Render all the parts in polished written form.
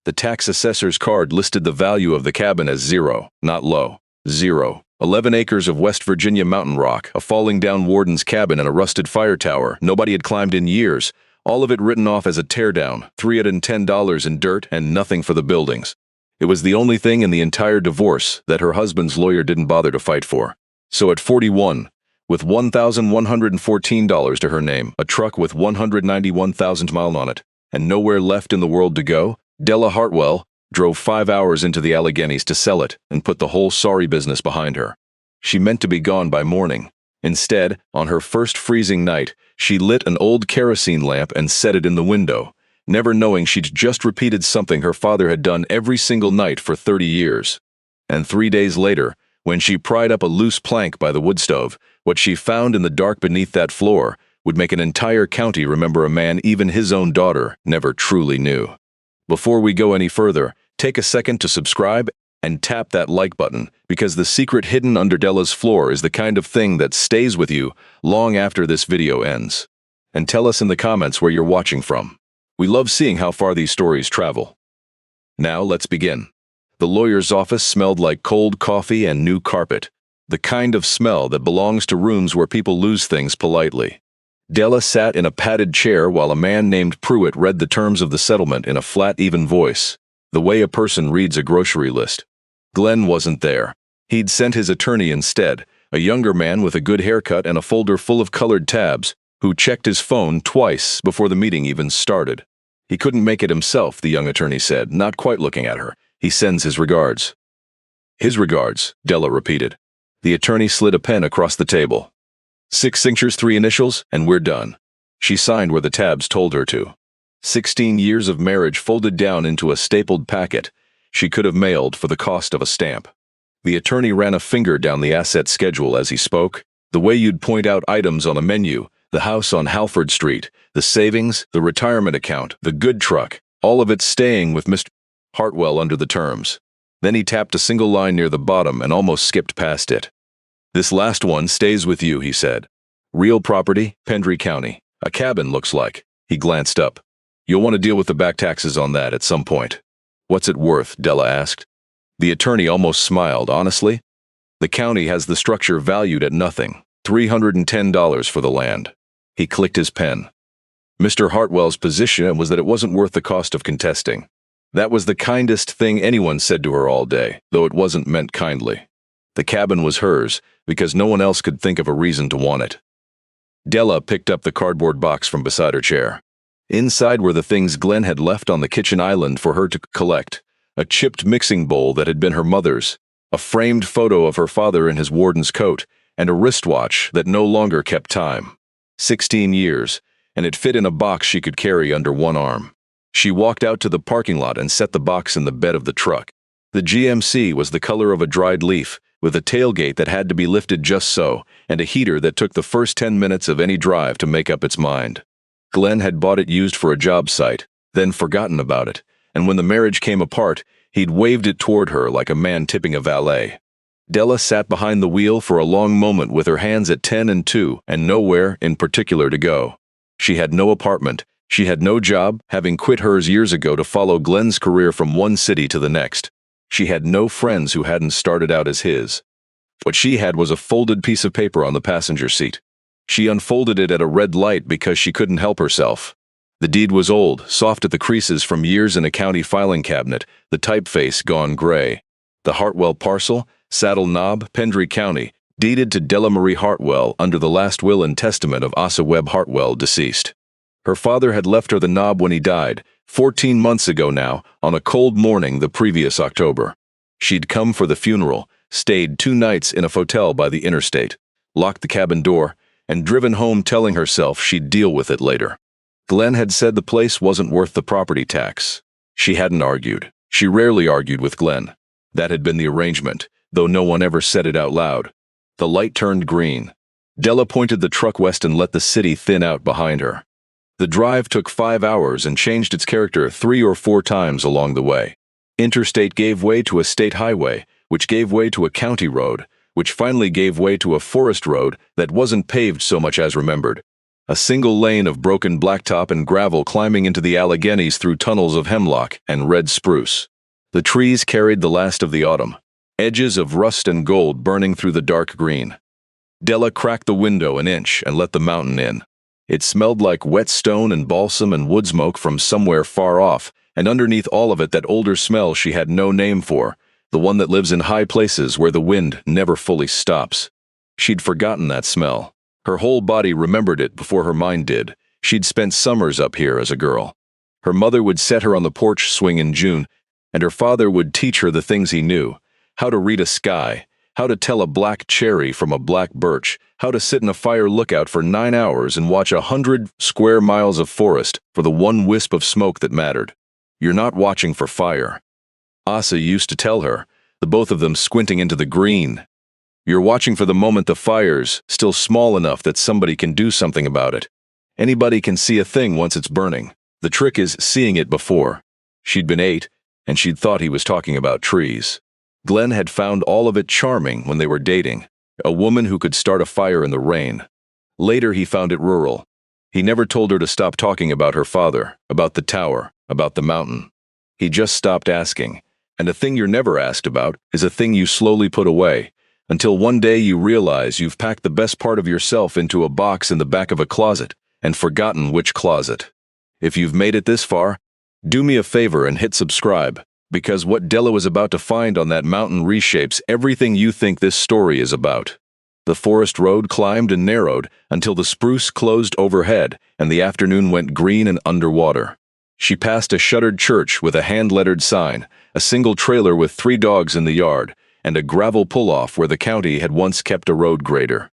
The tax assessor's card listed the value of the cabin as zero, not low. Zero. 11 acres of West Virginia mountain rock, a falling down warden's cabin and a rusted fire tower nobody had climbed in years, all of it written off as a teardown, $310 in dirt and nothing for the buildings. It was the only thing in the entire divorce that her husband's lawyer didn't bother to fight for. So at 41, with $1,114 to her name, a truck with 191,000 miles on it, and nowhere left in the world to go, Della Hartwell drove 5 hours into the Alleghenies to sell it and put the whole sorry business behind her. She meant to be gone by morning. Instead, on her first freezing night, she lit an old kerosene lamp and set it in the window, never knowing she'd just repeated something her father had done every single night for 30 years. And 3 days later, when she pried up a loose plank by the wood stove, what she found in the dark beneath that floor would make an entire county remember a man even his own daughter never truly knew. Before we go any further, take a second to subscribe and tap that like button, because the secret hidden under Della's floor is the kind of thing that stays with you long after this video ends. And tell us in the comments where you're watching from. We love seeing how far these stories travel. Now let's begin. The lawyer's office smelled like cold coffee and new carpet, the kind of smell that belongs to rooms where people lose things politely. Della sat in a padded chair while a man named Pruitt read the terms of the settlement in a flat, even voice, the way a person reads a grocery list. Glenn wasn't there. He'd sent his attorney instead, a younger man with a good haircut and a folder full of colored tabs, who checked his phone twice before the meeting even started. He couldn't make it himself, the young attorney said, not quite looking at her. He sends his regards. His regards, Della repeated. The attorney slid a pen across the table. 6 signatures, 3 initials, and we're done. She signed where the tabs told her to. 16 years of marriage folded down into a stapled packet she could have mailed for the cost of a stamp. The attorney ran a finger down the asset schedule as he spoke, the way you'd point out items on a menu, the house on Halford Street, the savings, the retirement account, the good truck, all of it staying with Mr. Hartwell under the terms. Then he tapped a single line near the bottom and almost skipped past it. This last one stays with you, he said. Real property, Pendry County. A cabin, looks like. He glanced up. You'll want to deal with the back taxes on that at some point. What's it worth? Della asked. The attorney almost smiled. Honestly? The county has the structure valued at nothing. $310 for the land. He clicked his pen. Mr. Hartwell's position was that it wasn't worth the cost of contesting. That was the kindest thing anyone said to her all day, though it wasn't meant kindly. The cabin was hers, because no one else could think of a reason to want it. Della picked up the cardboard box from beside her chair. Inside were the things Glenn had left on the kitchen island for her to collect. A chipped mixing bowl that had been her mother's, a framed photo of her father in his warden's coat, and a wristwatch that no longer kept time. 16 years, and it fit in a box she could carry under one arm. She walked out to the parking lot and set the box in the bed of the truck. The GMC was the color of a dried leaf, with a tailgate that had to be lifted just so, and a heater that took the first 10 minutes of any drive to make up its mind. Glenn had bought it used for a job site, then forgotten about it, and when the marriage came apart, he'd waved it toward her like a man tipping a valet. Della sat behind the wheel for a long moment with her hands at 10 and 2 and nowhere in particular to go. She had no apartment, she had no job, having quit hers years ago to follow Glenn's career from one city to the next. She had no friends who hadn't started out as his. What she had was a folded piece of paper on the passenger seat. She unfolded it at a red light because she couldn't help herself. The deed was old, soft at the creases from years in a county filing cabinet, the typeface gone gray. The Hartwell parcel, Saddle Knob, Pendry County, deeded to Della Marie Hartwell under the last will and testament of Asa Webb Hartwell, deceased. Her father had left her the knob when he died, 14 months ago now, on a cold morning the previous October. She'd come for the funeral, stayed 2 nights in a hotel by the interstate, locked the cabin door, and driven home telling herself she'd deal with it later. Glenn had said the place wasn't worth the property tax. She hadn't argued. She rarely argued with Glenn. That had been the arrangement, though no one ever said it out loud. The light turned green. Della pointed the truck west and let the city thin out behind her. The drive took 5 hours and changed its character 3 or 4 times along the way. Interstate gave way to a state highway, which gave way to a county road, which finally gave way to a forest road that wasn't paved so much as remembered. A single lane of broken blacktop and gravel climbing into the Alleghenies through tunnels of hemlock and red spruce. The trees carried the last of the autumn, edges of rust and gold burning through the dark green. Della cracked the window an inch and let the mountain in. It smelled like wet stone and balsam and wood smoke from somewhere far off, and underneath all of it that older smell she had no name for, the one that lives in high places where the wind never fully stops. She'd forgotten that smell. Her whole body remembered it before her mind did. She'd spent summers up here as a girl. Her mother would set her on the porch swing in June, and her father would teach her the things he knew: how to read a sky, how to tell a black cherry from a black birch, how to sit in a fire lookout for 9 hours and watch 100 square miles of forest for the one wisp of smoke that mattered. You're not watching for fire, Asa used to tell her, the both of them squinting into the green. You're watching for the moment the fire's still small enough that somebody can do something about it. Anybody can see a thing once it's burning. The trick is seeing it before. She'd been 8, and she'd thought he was talking about trees. Glenn had found all of it charming when they were dating. A woman who could start a fire in the rain. Later he found it rural. He never told her to stop talking about her father, about the tower, about the mountain. He just stopped asking. And a thing you're never asked about is a thing you slowly put away, until one day you realize you've packed the best part of yourself into a box in the back of a closet and forgotten which closet. If you've made it this far, do me a favor and hit subscribe, because what Della was about to find on that mountain reshapes everything you think this story is about. The forest road climbed and narrowed until the spruce closed overhead and the afternoon went green and underwater. She passed a shuttered church with a hand-lettered sign, a single trailer with 3 dogs in the yard, and a gravel pull-off where the county had once kept a road grader.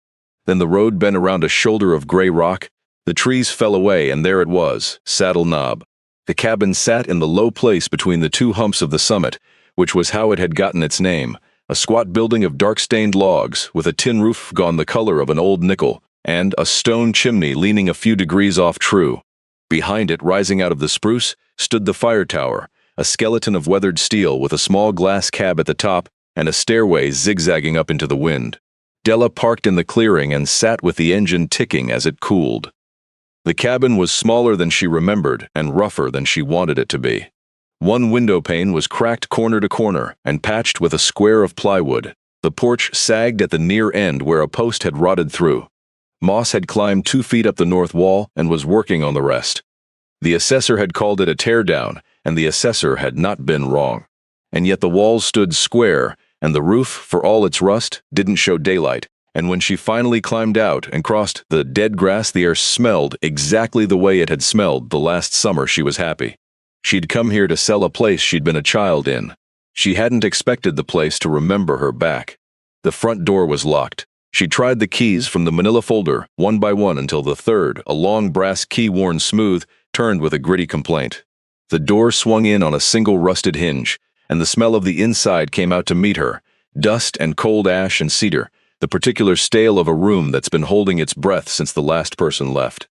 Then the road bent around a shoulder of gray rock. The trees fell away, and there it was, Saddle Knob. The cabin sat in the low place between the 2 humps of the summit, which was how it had gotten its name, a squat building of dark-stained logs with a tin roof gone the color of an old nickel, and a stone chimney leaning a few degrees off true. Behind it, rising out of the spruce, stood the fire tower, a skeleton of weathered steel with a small glass cab at the top and a stairway zigzagging up into the wind. Della parked in the clearing and sat with the engine ticking as it cooled. The cabin was smaller than she remembered and rougher than she wanted it to be. One window pane was cracked corner to corner and patched with a square of plywood. The porch sagged at the near end where a post had rotted through. Moss had climbed 2 feet up the north wall and was working on the rest. The assessor had called it a teardown, and the assessor had not been wrong. And yet the walls stood square, and the roof, for all its rust, didn't show daylight, and when she finally climbed out and crossed the dead grass, the air smelled exactly the way it had smelled the last summer she was happy. She'd come here to sell a place she'd been a child in. She hadn't expected the place to remember her back. The front door was locked. She tried the keys from the manila folder, one by one, until the third, a long brass key worn smooth, turned with a gritty complaint. The door swung in on a single rusted hinge, and the smell of the inside came out to meet her, dust and cold ash and cedar, the particular stale of a room that's been holding its breath since the last person left.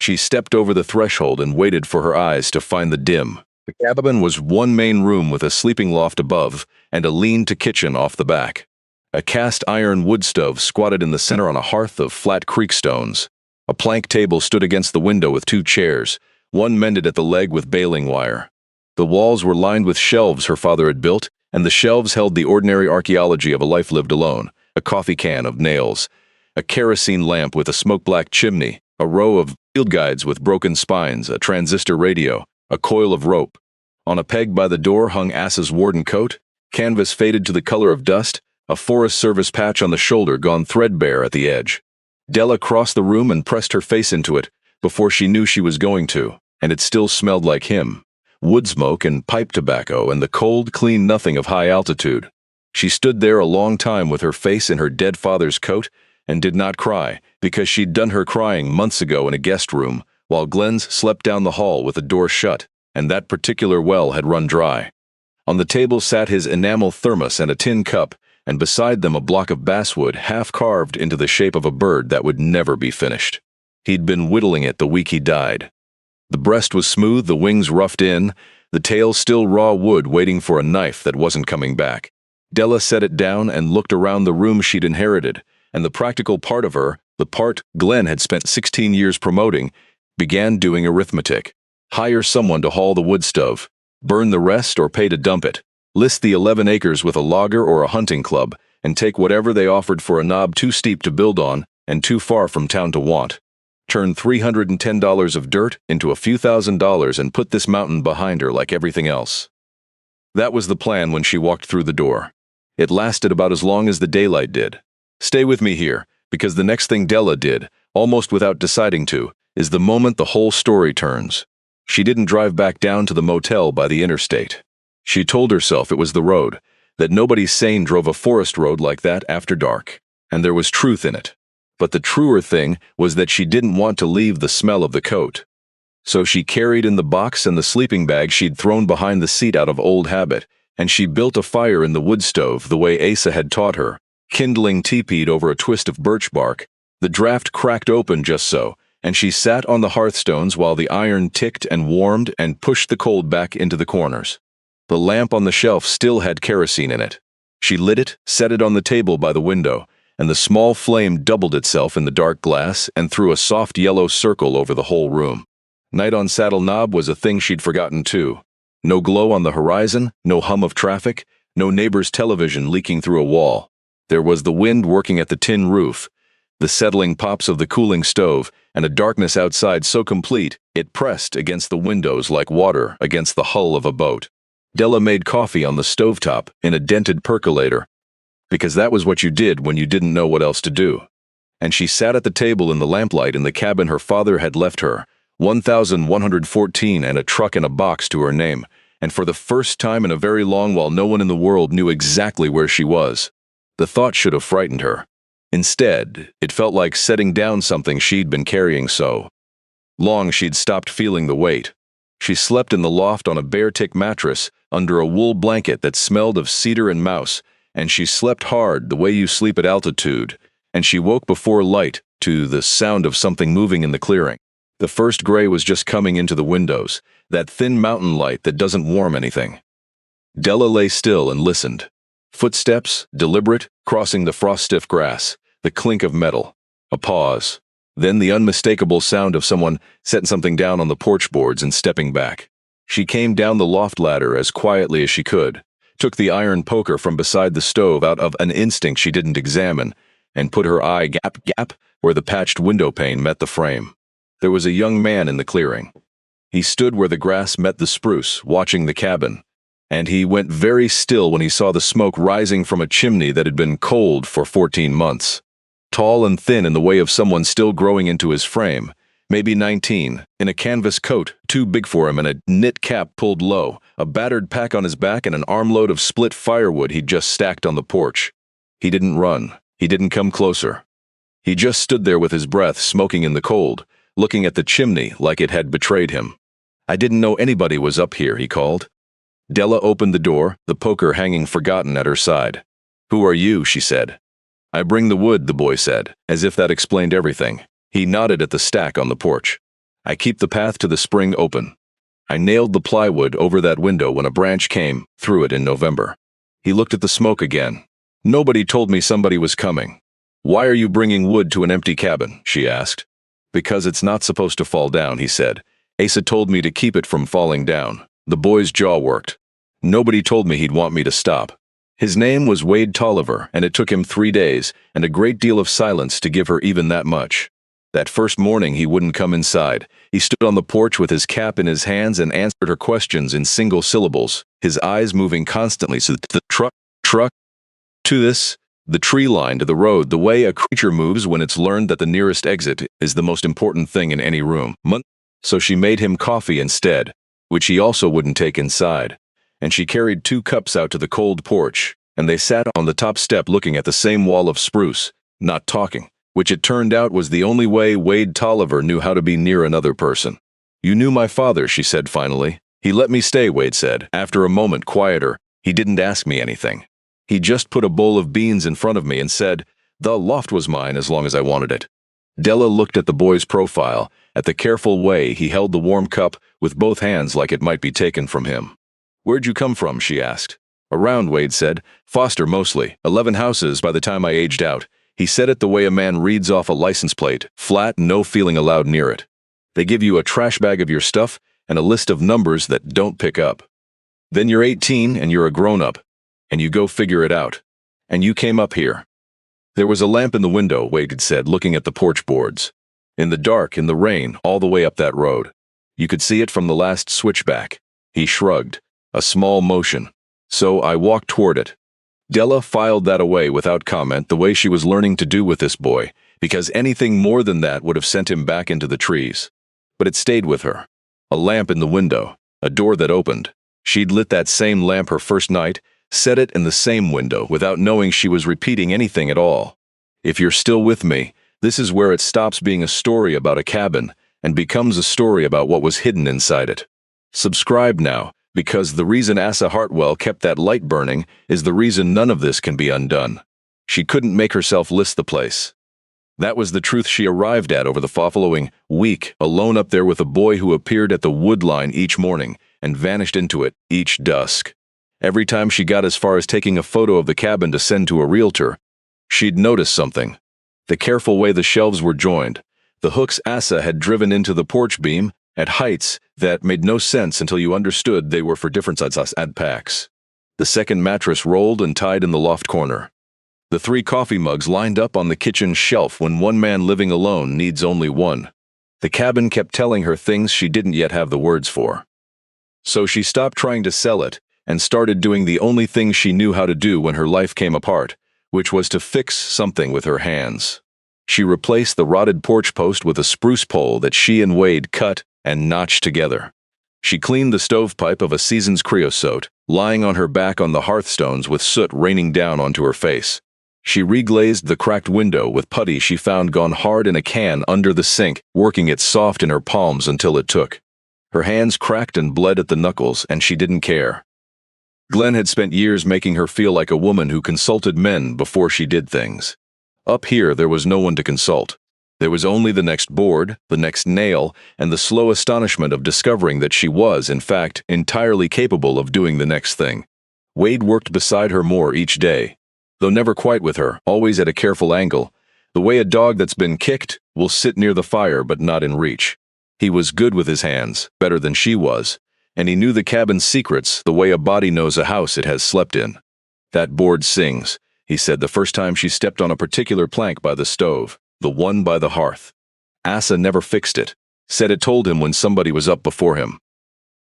She stepped over the threshold and waited for her eyes to find the dim. The cabin was one main room with a sleeping loft above and a lean-to kitchen off the back. A cast-iron wood stove squatted in the center on a hearth of flat creek stones. A plank table stood against the window with 2 chairs, one mended at the leg with baling wire. The walls were lined with shelves her father had built, and the shelves held the ordinary archaeology of a life lived alone: a coffee can of nails, a kerosene lamp with a smoke-black chimney, a row of field guides with broken spines, a transistor radio, a coil of rope. On a peg by the door hung Asa's warden coat, canvas faded to the color of dust, a Forest Service patch on the shoulder gone threadbare at the edge. Della crossed the room and pressed her face into it before she knew she was going to, and it still smelled like him. Wood smoke and pipe tobacco and the cold, clean nothing of high altitude. She stood there a long time with her face in her dead father's coat and did not cry, because she'd done her crying months ago in a guest room, while Glenn's slept down the hall with the door shut, and that particular well had run dry. On the table sat his enamel thermos and a tin cup, and beside them a block of basswood half carved into the shape of a bird that would never be finished. He'd been whittling it the week he died. The breast was smooth, the wings roughed in, the tail still raw wood waiting for a knife that wasn't coming back. Della set it down and looked around the room she'd inherited, and the practical part of her The part Glenn had spent 16 years promoting began doing arithmetic. Hire someone to haul the wood stove, burn the rest or pay to dump it. List the 11 acres with a logger or a hunting club, and take whatever they offered for a knob too steep to build on and too far from town to want. Turn $310 of dirt into a few $1,000s and put this mountain behind her like everything else. That was the plan when she walked through the door. It lasted about as long as the daylight did. Stay with me here, because the next thing Della did, almost without deciding to, is the moment the whole story turns. She didn't drive back down to the motel by the interstate. She told herself it was the road, that nobody sane drove a forest road like that after dark, and there was truth in it. But the truer thing was that she didn't want to leave the smell of the coat. So she carried in the box and the sleeping bag she'd thrown behind the seat out of old habit, and she built a fire in the wood stove the way Asa had taught her, kindling teepeed over a twist of birch bark. The draft cracked open just so, and she sat on the hearthstones while the iron ticked and warmed and pushed the cold back into the corners. The lamp on the shelf still had kerosene in it. She lit it, set it on the table by the window, and the small flame doubled itself in the dark glass and threw a soft yellow circle over the whole room. Night on Saddle Knob was a thing she'd forgotten too. No glow on the horizon, no hum of traffic, no neighbor's television leaking through a wall. There was the wind working at the tin roof, the settling pops of the cooling stove, and a darkness outside so complete it pressed against the windows like water against the hull of a boat. Della made coffee on the stovetop in a dented percolator, because that was what you did when you didn't know what else to do. And she sat at the table in the lamplight in the cabin her father had left her, 1114 and a truck and a box to her name, and for the first time in a very long while no one in the world knew exactly where she was. The thought should have frightened her. Instead, it felt like setting down something she'd been carrying so long she'd stopped feeling the weight. She slept in the loft on a bear-tick mattress under a wool blanket that smelled of cedar and mouse, and she slept hard the way you sleep at altitude, and she woke before light to the sound of something moving in the clearing. The first gray was just coming into the windows, that thin mountain light that doesn't warm anything. Della lay still and listened. Footsteps, deliberate, crossing the frost-stiff grass, the clink of metal. A pause. Then the unmistakable sound of someone setting something down on the porch boards and stepping back. She came down the loft ladder as quietly as she could, took the iron poker from beside the stove out of an instinct she didn't examine, and put her eye gap where the patched window pane met the frame. There was a young man in the clearing. He stood where the grass met the spruce, watching the cabin, and he went very still when he saw the smoke rising from a chimney that had been cold for 14 months. Tall and thin in the way of someone still growing into his frame, maybe 19, in a canvas coat too big for him and a knit cap pulled low, a battered pack on his back and an armload of split firewood he'd just stacked on the porch. He didn't run. He didn't come closer. He just stood there with his breath smoking in the cold, looking at the chimney like it had betrayed him. "I didn't know anybody was up here," he called. Della opened the door, the poker hanging forgotten at her side. "Who are you?" she said. "I bring the wood," the boy said, as if that explained everything. He nodded at the stack on the porch. "I keep the path to the spring open. I nailed the plywood over that window when a branch came through it in November." He looked at the smoke again. "Nobody told me somebody was coming." "Why are you bringing wood to an empty cabin?" she asked. "Because it's not supposed to fall down," he said. "Asa told me to keep it from falling down." The boy's jaw worked. "Nobody told me he'd want me to stop." His name was Wade Tolliver, and it took him 3 days and a great deal of silence to give her even that much. That first morning he wouldn't come inside. He stood on the porch with his cap in his hands and answered her questions in single syllables, his eyes moving constantly to the truck, to this, the tree line, to the road, the way a creature moves when it's learned that the nearest exit is the most important thing in any room. So she made him coffee instead, which he also wouldn't take inside, and she carried 2 cups out to the cold porch, and they sat on the top step looking at the same wall of spruce, not talking, which it turned out was the only way Wade Tolliver knew how to be near another person. "You knew my father," she said finally. "He let me stay," Wade said. After a moment quieter, "He didn't ask me anything. He just put a bowl of beans in front of me and said, the loft was mine as long as I wanted it." Della looked at the boy's profile, at the careful way he held the warm cup with both hands like it might be taken from him. "Where'd you come from?" she asked. "Around," Wade said. "Foster mostly. 11 houses by the time I aged out. He said it the way a man reads off a license plate, flat, no feeling allowed near it. They give you a trash bag of your stuff and a list of numbers that don't pick up. Then you're 18 and you're a grown-up, and you go figure it out. And you came up here. There was a lamp in the window, Wade had said, looking at the porch boards. In the dark, in the rain, all the way up that road. You could see it from the last switchback. He shrugged. A small motion. So I walked toward it. Della filed that away without comment, the way she was learning to do with this boy, because anything more than that would have sent him back into the trees. But it stayed with her. A lamp in the window, a door that opened. She'd lit that same lamp her first night, set it in the same window without knowing she was repeating anything at all. If you're still with me, this is where it stops being a story about a cabin and becomes a story about what was hidden inside it. Subscribe now, because the reason Asa Hartwell kept that light burning is the reason none of this can be undone. She couldn't make herself list the place. That was the truth she arrived at over the following week, alone up there with a boy who appeared at the wood line each morning and vanished into it each dusk. Every time she got as far as taking a photo of the cabin to send to a realtor, she'd notice something. The careful way the shelves were joined, the hooks Asa had driven into the porch beam at heights that made no sense until you understood they were for different sizes ad packs. The second mattress rolled and tied in the loft corner. The 3 coffee mugs lined up on the kitchen shelf when one man living alone needs only one. The cabin kept telling her things she didn't yet have the words for. So she stopped trying to sell it and started doing the only thing she knew how to do when her life came apart, which was to fix something with her hands. She replaced the rotted porch post with a spruce pole that she and Wade cut and notched together. She cleaned the stovepipe of a season's creosote, lying on her back on the hearthstones with soot raining down onto her face. She reglazed the cracked window with putty she found gone hard in a can under the sink, working it soft in her palms until it took. Her hands cracked and bled at the knuckles, and she didn't care. Glenn had spent years making her feel like a woman who consulted men before she did things. Up here, there was no one to consult. There was only the next board, the next nail, and the slow astonishment of discovering that she was, in fact, entirely capable of doing the next thing. Wade worked beside her more each day, though never quite with her, always at a careful angle, the way a dog that's been kicked will sit near the fire but not in reach. He was good with his hands, better than she was, and he knew the cabin's secrets the way a body knows a house it has slept in. That board sings, he said the first time she stepped on a particular plank by the stove. The one by the hearth. Asa never fixed it, said it told him when somebody was up before him.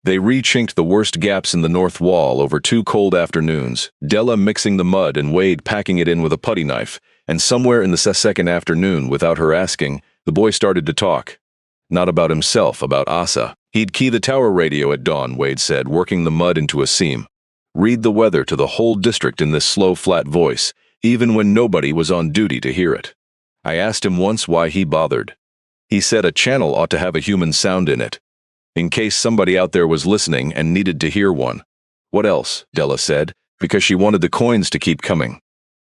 They re-chinked the worst gaps in the north wall over 2 cold afternoons, Della mixing the mud and Wade packing it in with a putty knife, and somewhere in the second afternoon, without her asking, the boy started to talk. Not about himself, about Asa. He'd key the tower radio at dawn, Wade said, working the mud into a seam. Read the weather to the whole district in this slow, flat voice, even when nobody was on duty to hear it. I asked him once why he bothered. He said a channel ought to have a human sound in it, in case somebody out there was listening and needed to hear one. What else? Della said, because she wanted the coins to keep coming.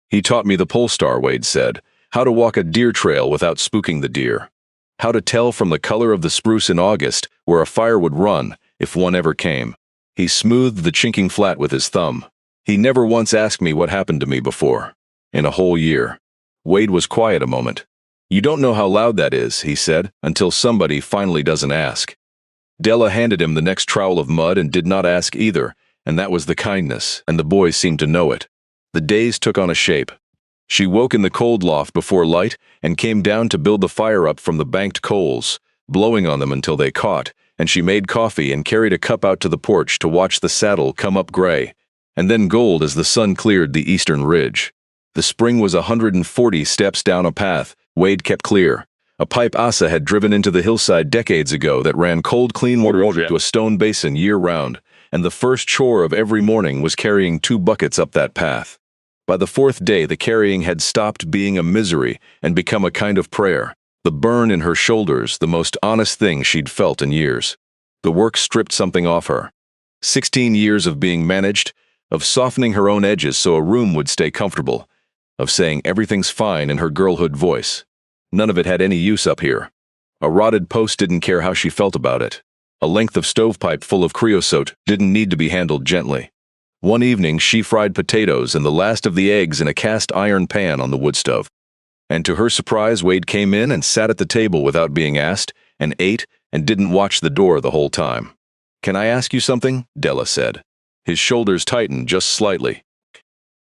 He taught me the pole star, Wade said, how to walk a deer trail without spooking the deer, how to tell from the color of the spruce in August where a fire would run if one ever came. He smoothed the chinking flat with his thumb. He never once asked me what happened to me before, in a whole year. Wade was quiet a moment. You don't know how loud that is, he said, until somebody finally doesn't ask. Della handed him the next trowel of mud and did not ask either, and that was the kindness, and the boy seemed to know it. The days took on a shape. She woke in the cold loft before light and came down to build the fire up from the banked coals, blowing on them until they caught, and she made coffee and carried a cup out to the porch to watch the saddle come up gray, and then gold as the sun cleared the eastern ridge. The spring was 140 steps down a path Wade kept clear, a pipe Asa had driven into the hillside decades ago that ran cold, clean water to a stone basin year-round, and the first chore of every morning was carrying 2 buckets up that path. By the 4th day, the carrying had stopped being a misery and become a kind of prayer, the burn in her shoulders the most honest thing she'd felt in years. The work stripped something off her. 16 years of being managed, of softening her own edges so a room would stay comfortable, of saying everything's fine in her girlhood voice. None of it had any use up here. A rotted post didn't care how she felt about it. A length of stovepipe full of creosote didn't need to be handled gently. One evening she fried potatoes and the last of the eggs in a cast iron pan on the wood stove. And to her surprise, Wade came in and sat at the table without being asked, and ate, and didn't watch the door the whole time. "Can I ask you something?" Della said. His shoulders tightened just slightly.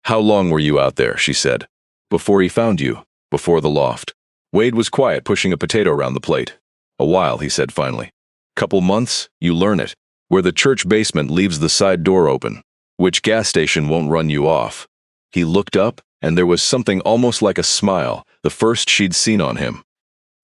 "How long were you out there?" she said. "Before he found you, before the loft." Wade was quiet, pushing a potato around the plate. "A while," he said finally. "Couple months, you learn it. Where the church basement leaves the side door open. Which gas station won't run you off." He looked up, and there was something almost like a smile, the first she'd seen on him.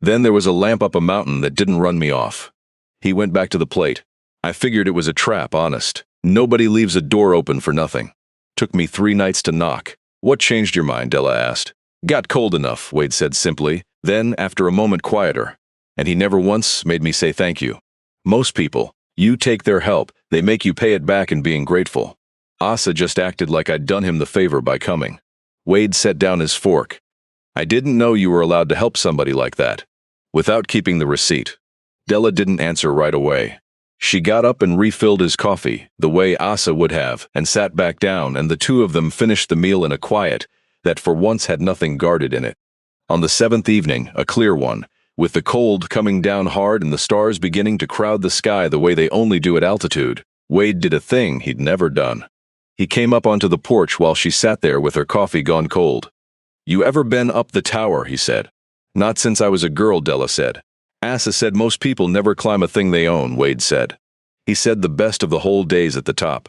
"Then there was a lamp up a mountain that didn't run me off." He went back to the plate. "I figured it was a trap, honest. Nobody leaves a door open for nothing. Took me 3 nights to knock." "What changed your mind?" Della asked. "Got cold enough," Wade said simply, then, after a moment, quieter. "And he never once made me say thank you. Most people, you take their help, they make you pay it back in being grateful. Asa just acted like I'd done him the favor by coming." Wade set down his fork. "I didn't know you were allowed to help somebody like that. Without keeping the receipt." Della didn't answer right away. She got up and refilled his coffee, the way Asa would have, and sat back down, and the two of them finished the meal in a quiet that for once had nothing guarded in it. On the 7th evening, a clear one, with the cold coming down hard and the stars beginning to crowd the sky the way they only do at altitude, Wade did a thing he'd never done. He came up onto the porch while she sat there with her coffee gone cold. "You ever been up the tower?" he said. "Not since I was a girl," Della said. "Asa said most people never climb a thing they own," Wade said. He said the best of the whole days at the top.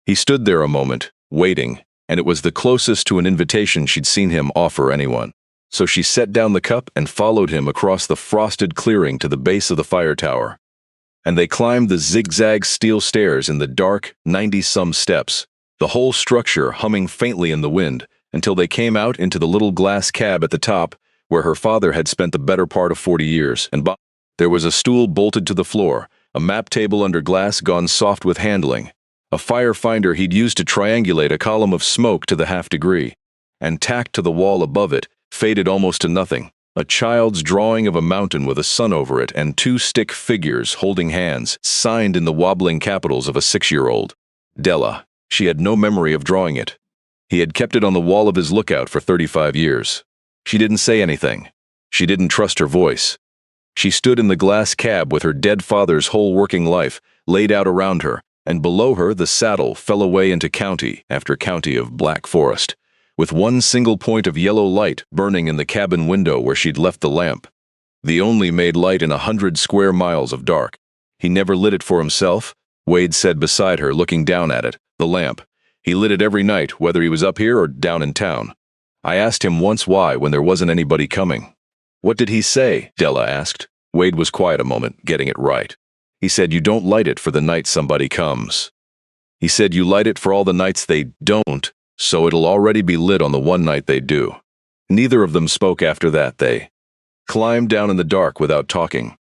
He stood there a moment, waiting, and it was the closest to an invitation she'd seen him offer anyone. So she set down the cup and followed him across the frosted clearing to the base of the fire tower. And they climbed the zigzag steel stairs in the dark, 90-some steps, the whole structure humming faintly in the wind, until they came out into the little glass cab at the top, where her father had spent the better part of 40 years, and there was a stool bolted to the floor, a map table under glass gone soft with handling, a fire finder he'd used to triangulate a column of smoke to the half-degree, and tacked to the wall above it, faded almost to nothing, a child's drawing of a mountain with a sun over it and 2 stick figures holding hands, signed in the wobbling capitals of a 6-year-old. Della. She had no memory of drawing it. He had kept it on the wall of his lookout for 35 years. She didn't say anything. She didn't trust her voice. She stood in the glass cab with her dead father's whole working life laid out around her, and below her the saddle fell away into county after county of black forest, with one single point of yellow light burning in the cabin window where she'd left the lamp. The only made light in 100 square miles of dark. He never lit it for himself, Wade said beside her, looking down at it, the lamp. He lit it every night, whether he was up here or down in town. I asked him once why when there wasn't anybody coming. "What did he say?" Della asked. Wade was quiet a moment, getting it right. He said, "You don't light it for the night somebody comes. He said you light it for all the nights they don't, so it'll already be lit on the one night they do." Neither of them spoke after that. They climbed down in the dark without talking.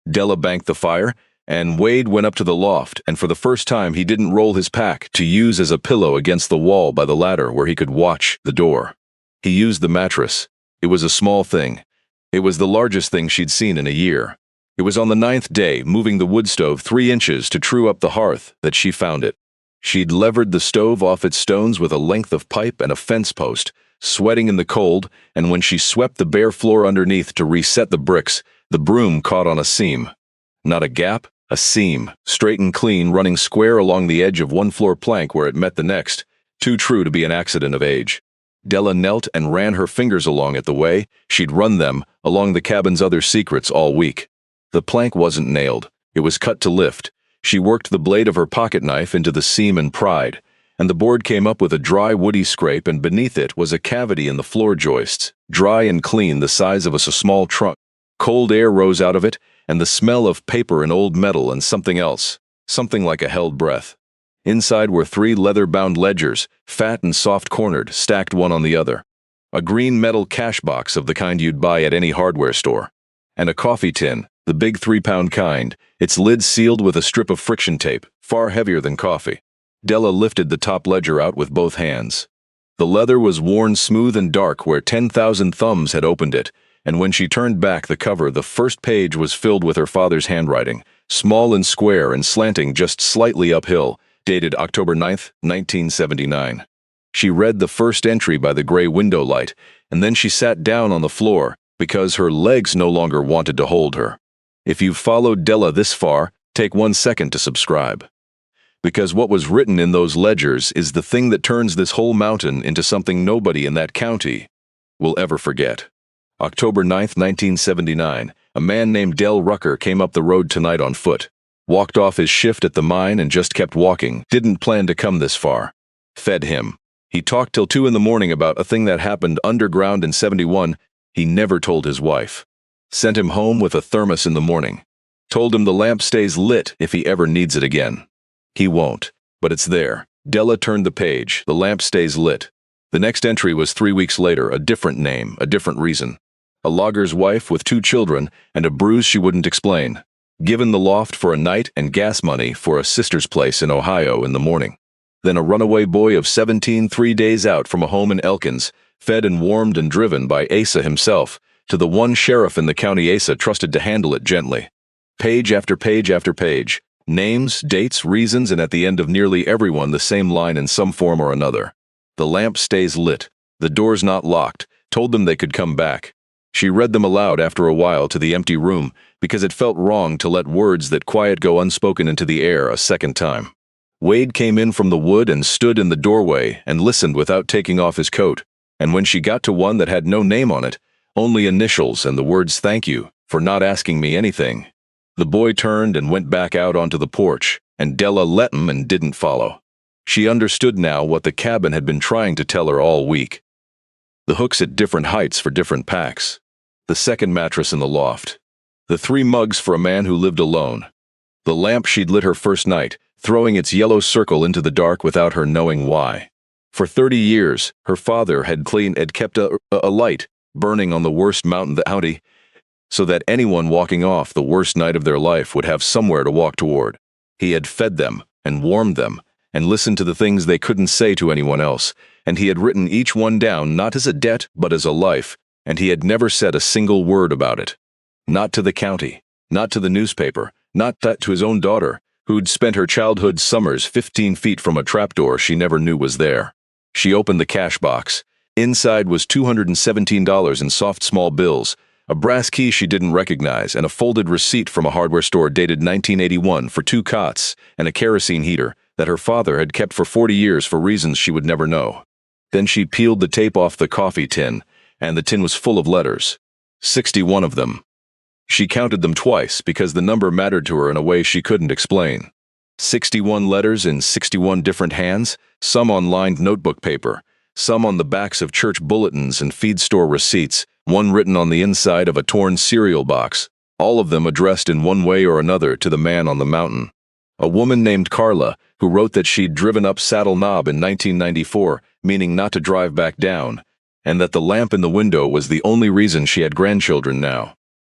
Della banked the fire, and Wade went up to the loft, and for the first time he didn't roll his pack to use as a pillow against the wall by the ladder where he could watch the door. He used the mattress. It was a small thing. It was the largest thing she'd seen in a year. It was on the 9th day, moving the wood stove 3 inches to true up the hearth, that she found it. She'd levered the stove off its stones with a length of pipe and a fence post, sweating in the cold, and when she swept the bare floor underneath to reset the bricks, the broom caught on a seam. Not a gap, a seam, straight and clean, running square along the edge of one floor plank where it met the next, too true to be an accident of age. Della knelt and ran her fingers along it the way she'd run them along the cabin's other secrets all week. The plank wasn't nailed. It was cut to lift. She worked the blade of her pocket knife into the seam and pried, and the board came up with a dry woody scrape, and beneath it was a cavity in the floor joists, dry and clean, the size of a small trunk. Cold air rose out of it, and the smell of paper and old metal and something else, something like a held breath. Inside were 3 leather-bound ledgers, fat and soft-cornered, stacked one on the other. A green metal cash box of the kind you'd buy at any hardware store. And a coffee tin, the big 3-pound kind, its lid sealed with a strip of friction tape, far heavier than coffee. Della lifted the top ledger out with both hands. The leather was worn smooth and dark where 10,000 thumbs had opened it, and when she turned back the cover, the first page was filled with her father's handwriting, small and square and slanting just slightly uphill, dated October 9th, 1979. She read the first entry by the gray window light, and then she sat down on the floor because her legs no longer wanted to hold her. If you've followed Della this far, take 1 second to subscribe. Because what was written in those ledgers is the thing that turns this whole mountain into something nobody in that county will ever forget. October 9th, 1979, a man named Del Rucker came up the road tonight on foot. Walked off his shift at the mine and just kept walking. Didn't plan to come this far. Fed him. He talked till 2 in the morning about a thing that happened underground in 71. He never told his wife. Sent him home with a thermos in the morning. Told him the lamp stays lit if he ever needs it again. He won't, but it's there. Della turned the page. The lamp stays lit. The next entry was 3 weeks later, a different name, a different reason. A logger's wife with 2 children and a bruise she wouldn't explain. Given the loft for a night and gas money for a sister's place in Ohio in the morning. Then a runaway boy of 17, 3 days out from a home in Elkins, fed and warmed and driven by Asa himself, to the one sheriff in the county Asa trusted to handle it gently. Page after page after page. Names, dates, reasons, and at the end of nearly every one the same line in some form or another. The lamp stays lit. The door's not locked. Told them they could come back. She read them aloud after a while to the empty room because it felt wrong to let words that quiet go unspoken into the air a second time. Wade came in from the wood and stood in the doorway and listened without taking off his coat, and when she got to one that had no name on it, only initials and the words "thank you for not asking me anything," the boy turned and went back out onto the porch, and Della let him and didn't follow. She understood now what the cabin had been trying to tell her all week. The hooks at different heights for different packs. The second mattress in the loft. The 3 mugs for a man who lived alone. The lamp she'd lit her first night, throwing its yellow circle into the dark without her knowing why. For 30 years, her father had kept a light burning on the worst mountain in the county, so that anyone walking off the worst night of their life would have somewhere to walk toward. He had fed them and warmed them and listened to the things they couldn't say to anyone else, and he had written each one down not as a debt but as a life, and he had never said a single word about it. Not to the county, not to the newspaper, not to his own daughter, who'd spent her childhood summers 15 feet from a trapdoor she never knew was there. She opened the cash box. Inside was $217 in soft small bills, a brass key she didn't recognize, and a folded receipt from a hardware store dated 1981 for 2 cots and a kerosene heater that her father had kept for 40 years for reasons she would never know. Then she peeled the tape off the coffee tin, and the tin was full of letters. 61 of them. She counted them twice because the number mattered to her in a way she couldn't explain. 61 letters in 61 different hands, some on lined notebook paper, some on the backs of church bulletins and feed store receipts, one written on the inside of a torn cereal box, all of them addressed in one way or another to the man on the mountain. A woman named Carla, who wrote that she'd driven up Saddle Knob in 1994, meaning not to drive back down, and that the lamp in the window was the only reason she had grandchildren now.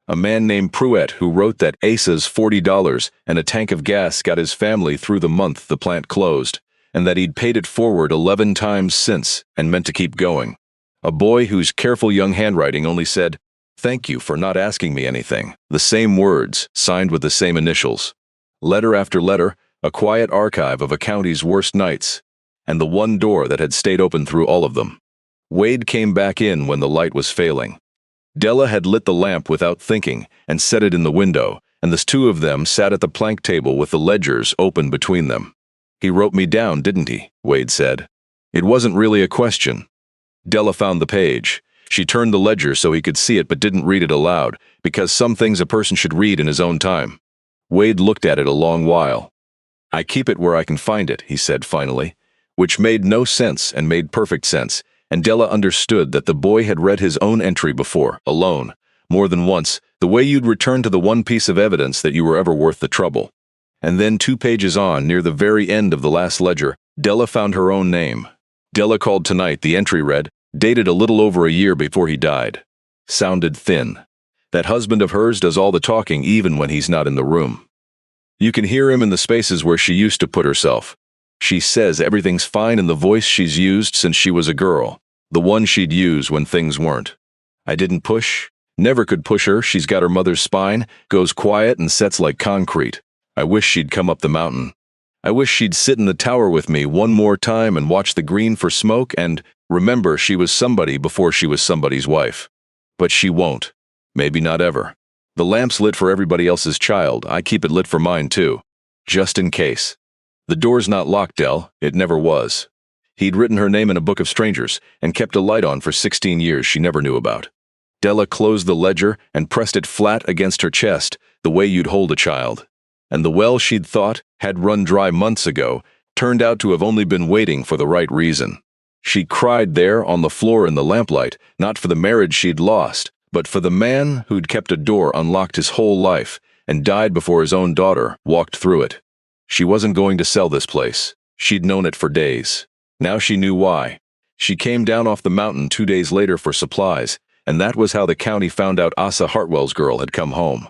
A man named Pruitt, who wrote that Asa's $40 and a tank of gas got his family through the month the plant closed, and that he'd paid it forward 11 times since and meant to keep going. A boy whose careful young handwriting only said, "Thank you for not asking me anything." The same words, signed with the same initials. Letter after letter, a quiet archive of a county's worst nights, and the one door that had stayed open through all of them. Wade came back in when the light was failing. Della had lit the lamp without thinking and set it in the window, and the 2 of them sat at the plank table with the ledgers open between them. "He wrote me down, didn't he?" Wade said. It wasn't really a question. Della found the page. She turned the ledger so he could see it but didn't read it aloud, because some things a person should read in his own time. Wade looked at it a long while. "I keep it where I can find it," he said finally, which made no sense and made perfect sense, and Della understood that the boy had read his own entry before, alone, more than once, the way you'd return to the one piece of evidence that you were ever worth the trouble. And then 2 pages on, near the very end of the last ledger, Della found her own name. Della called tonight. The entry read, dated a little over a year before he died. Sounded thin. That husband of hers does all the talking even when he's not in the room. You can hear him in the spaces where she used to put herself. She says everything's fine in the voice she's used since she was a girl, the one she'd use when things weren't. I didn't push, never could push her. She's got her mother's spine, goes quiet and sets like concrete. I wish she'd come up the mountain. I wish she'd sit in the tower with me one more time and watch the green for smoke and Remember, she was somebody before she was somebody's wife. But she won't. Maybe not ever. The lamp's lit for everybody else's child. I keep it lit for mine too. Just in case. The door's not locked, Dell. It never was. He'd written her name in a book of strangers and kept a light on for 16 years she never knew about. Della closed the ledger and pressed it flat against her chest, the way you'd hold a child. And the well she'd thought had run dry months ago turned out to have only been waiting for the right reason. She cried there on the floor in the lamplight, not for the marriage she'd lost, but for the man who'd kept a door unlocked his whole life and died before his own daughter walked through it. She wasn't going to sell this place. She'd known it for days. Now she knew why. She came down off the mountain 2 days later for supplies, and that was how the county found out Asa Hartwell's girl had come home.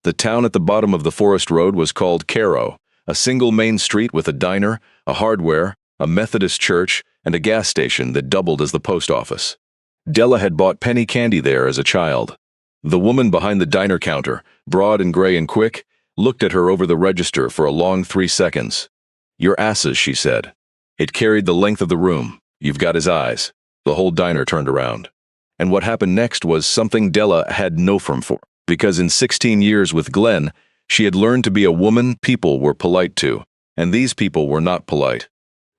The town at the bottom of the forest road was called Cairo, a single main street with a diner, a hardware, a Methodist church, and a gas station that doubled as the post office. Della had bought penny candy there as a child. The woman behind the diner counter, broad and gray and quick, looked at her over the register for a long 3 seconds. "Your asses," she said. It carried the length of the room. "You've got his eyes." The whole diner turned around. And what happened next was something Della had no from for, because in 16 years with Glenn, she had learned to be a woman people were polite to, and these people were not polite.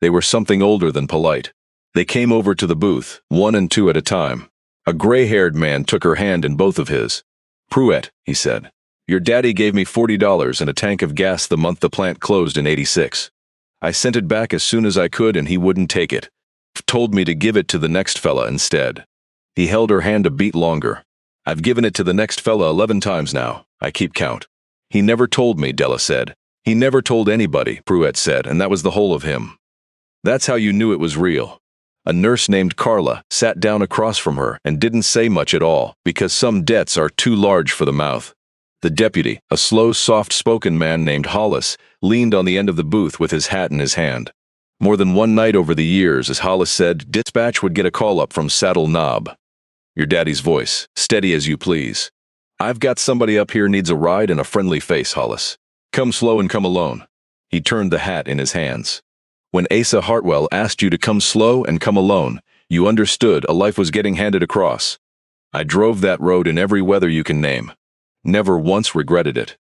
They were something older than polite. They came over to the booth, 1 and 2 at a time. A gray-haired man took her hand in both of his. "Pruitt," he said, "your daddy gave me $40 and a tank of gas the month the plant closed in '86. I sent it back as soon as I could and he wouldn't take it. Told me to give it to the next fella instead." He held her hand a beat longer. "I've given it to the next fella 11 times now. I keep count." "He never told me," Della said. "He never told anybody," Pruitt said, and that was the whole of him. That's how you knew it was real. A nurse named Carla sat down across from her and didn't say much at all, because some debts are too large for the mouth. The deputy, a slow, soft-spoken man named Hollis, leaned on the end of the booth with his hat in his hand. More than one night over the years, as Hollis said, dispatch would get a call up from Saddle Knob. Your daddy's voice, steady as you please. "I've got somebody up here needs a ride and a friendly face, Hollis. Come slow and come alone." He turned the hat in his hands. When Asa Hartwell asked you to come slow and come alone, you understood a life was getting handed across. I drove that road in every weather you can name. Never once regretted it.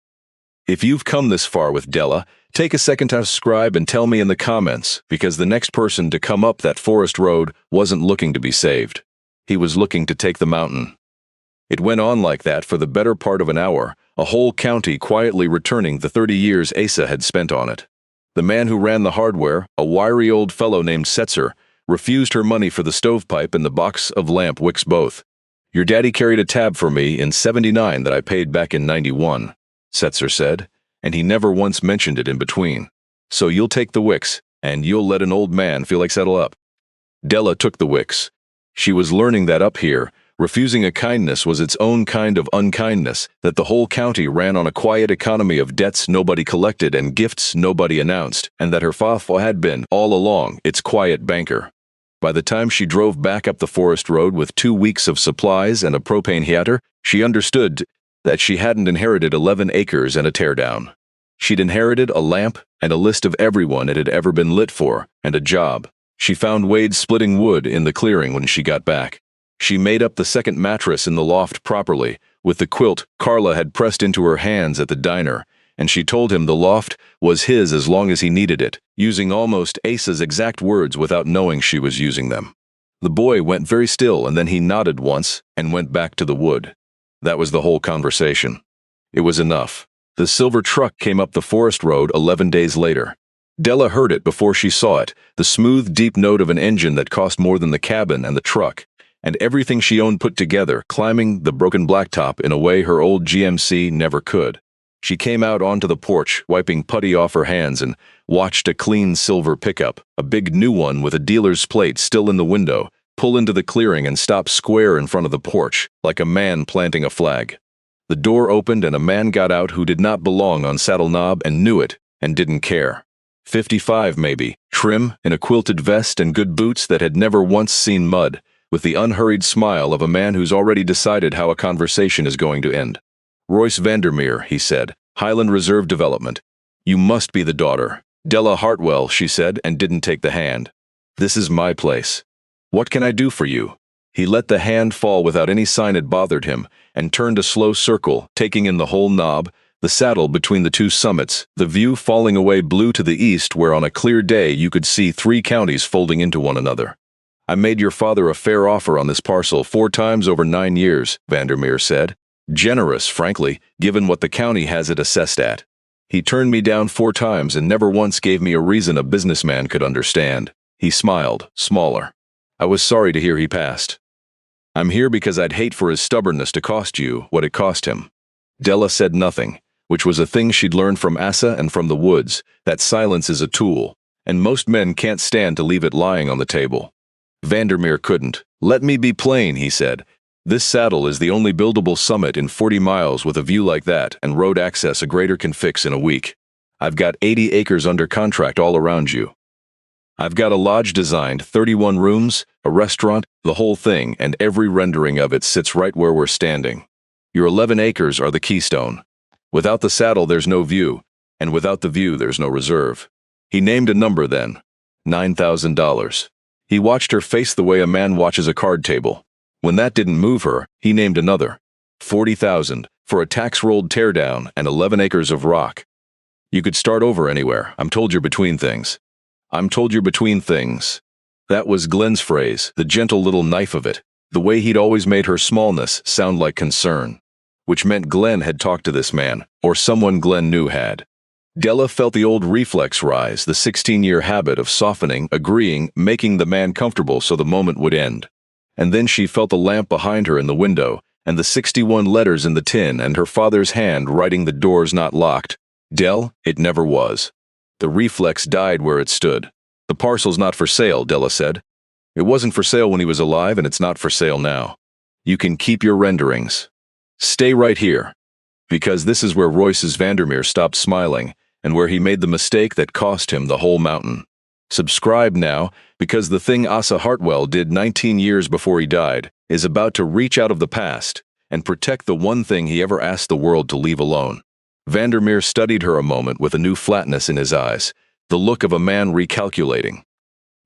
If you've come this far with Della, take a second to subscribe and tell me in the comments, because the next person to come up that forest road wasn't looking to be saved. He was looking to take the mountain. It went on like that for the better part of an hour, a whole county quietly returning the 30 years Asa had spent on it. The man who ran the hardware, a wiry old fellow named Setzer, refused her money for the stovepipe and the box of lamp wicks both. "Your daddy carried a tab for me in '79 that I paid back in '91, Setzer said, and he never once mentioned it in between. "So you'll take the wicks, and you'll let an old man feel like settle up." Della took the wicks. She was learning that up here, refusing a kindness was its own kind of unkindness, that the whole county ran on a quiet economy of debts nobody collected and gifts nobody announced, and that her father had been, all along, its quiet banker. By the time she drove back up the forest road with 2 weeks of supplies and a propane heater, she understood that she hadn't inherited 11 acres and a teardown. She'd inherited a lamp and a list of everyone it had ever been lit for, and a job. She found Wade splitting wood in the clearing when she got back. She made up the second mattress in the loft properly, with the quilt Carla had pressed into her hands at the diner, and she told him the loft was his as long as he needed it, using almost Asa's exact words without knowing she was using them. The boy went very still, and then he nodded once and went back to the wood. That was the whole conversation. It was enough. The silver truck came up the forest road 11 days later. Della heard it before she saw it, the smooth, deep note of an engine that cost more than the cabin and the truck, and everything she owned put together, climbing the broken blacktop in a way her old GMC never could. She came out onto the porch, wiping putty off her hands, and watched a clean silver pickup, a big new one with a dealer's plate still in the window, pull into the clearing and stop square in front of the porch, like a man planting a flag. The door opened and a man got out who did not belong on Saddle Knob and knew it, and didn't care. 55 maybe, trim, in a quilted vest and good boots that had never once seen mud, with the unhurried smile of a man who's already decided how a conversation is going to end. "Royce Vandermeer," he said, "Highland Reserve Development. You must be the daughter." "Della Hartwell," she said, and didn't take the hand. "This is my place." What can I do for you? He let the hand fall without any sign it bothered him, and turned a slow circle, taking in the whole knob, the saddle between the two summits, the view falling away blue to the east where on a clear day you could see 3 counties folding into one another. I made your father a fair offer on this parcel 4 times over 9 years, Vandermeer said. Generous, frankly, given what the county has it assessed at. He turned me down 4 times and never once gave me a reason a businessman could understand. He smiled, smaller. I was sorry to hear he passed. I'm here because I'd hate for his stubbornness to cost you what it cost him. Della said nothing, which was a thing she'd learned from Asa and from the woods, that silence is a tool, and most men can't stand to leave it lying on the table. Vandermeer couldn't. Let me be plain, he said. This saddle is the only buildable summit in 40 miles with a view like that, and road access a grader can fix in a week. I've got 80 acres under contract all around you. I've got a lodge designed, 31 rooms, a restaurant, the whole thing, and every rendering of it sits right where we're standing. Your 11 acres are the keystone. Without the saddle there's no view, and without the view there's no reserve. He named a number then, $9,000. He watched her face the way a man watches a card table. When that didn't move her, he named another, $40,000, for a tax-rolled teardown and 11 acres of rock. You could start over anywhere. I'm told you're between things. I'm told you're between things. That was Glenn's phrase, the gentle little knife of it, the way he'd always made her smallness sound like concern, which meant Glenn had talked to this man, or someone Glenn knew had. Della felt the old reflex rise, the 16-year habit of softening, agreeing, making the man comfortable so the moment would end. And then she felt the lamp behind her in the window, and the 61 letters in the tin, and her father's hand writing the door's not locked. Dell, it never was. The reflex died where it stood. The parcel's not for sale, Della said. It wasn't for sale when he was alive, and it's not for sale now. You can keep your renderings. Stay right here. Because this is where Royce's Vandermeer stopped smiling, and where he made the mistake that cost him the whole mountain. Subscribe now, because the thing Asa Hartwell did 19 years before he died is about to reach out of the past and protect the one thing he ever asked the world to leave alone. Vandermeer studied her a moment with a new flatness in his eyes, the look of a man recalculating.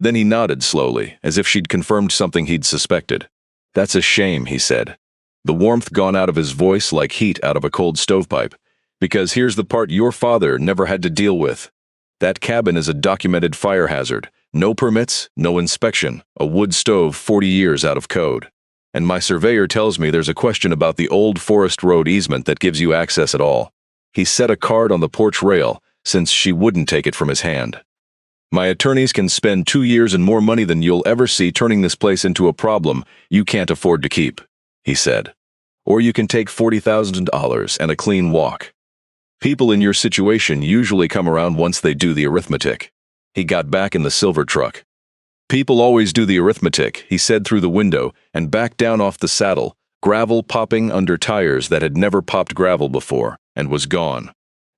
Then he nodded slowly, as if she'd confirmed something he'd suspected. That's a shame, he said. The warmth gone out of his voice like heat out of a cold stovepipe. Because here's the part your father never had to deal with. That cabin is a documented fire hazard. No permits, no inspection, a wood stove 40 years out of code. And my surveyor tells me there's a question about the old Forest Road easement that gives you access at all. He set a card on the porch rail, since she wouldn't take it from his hand. My attorneys can spend 2 years and more money than you'll ever see turning this place into a problem you can't afford to keep, he said. Or you can take $40,000 and a clean walk. People in your situation usually come around once they do the arithmetic. He got back in the silver truck. People always do the arithmetic, he said through the window, and backed down off the saddle, gravel popping under tires that had never popped gravel before, and was gone.